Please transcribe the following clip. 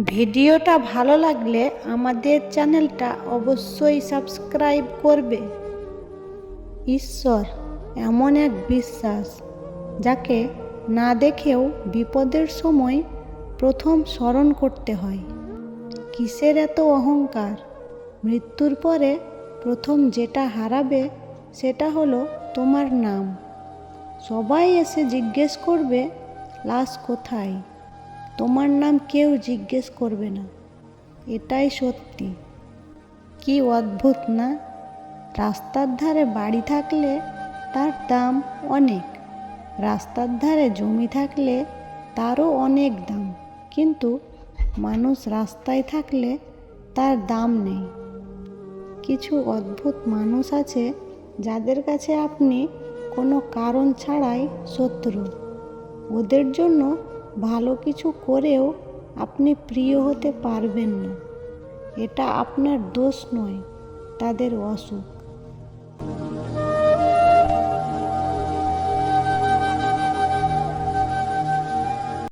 ভিডিওটা ভালো লাগলে আমাদের চ্যানেলটা অবশ্যই সাবস্ক্রাইব করবে। ঈশ্বর এমন এক বিশ্বাস যাকে না দেখেও বিপদের সময় প্রথম স্মরণ করতে হয়। কিসের এত অহংকার? মৃত্যুর পরে প্রথম যেটা হারাবে সেটা হলো তোমার নাম। সবাই এসে জিজ্ঞেস করবে লাশ কোথায়, তোমার নাম কেউ জিজ্ঞেস করবে না। এটাই সত্যি। কি অদ্ভুত না? রাস্তার ধারে বাড়ি থাকলে তার দাম অনেক, রাস্তার ধারে জমি থাকলে তারও অনেক দাম, কিন্তু মানুষ রাস্তায় থাকলে তার দাম নেই। কিছু অদ্ভুত মানুষ আছে যাদের কাছে আপনি কোনো কারণ ছাড়াই শত্রু। ওদের জন্য ভালো কিছু করেও আপনি প্রিয় হতে পারবেন না। এটা আপনার দোষ নয়, তাদের অসুখ।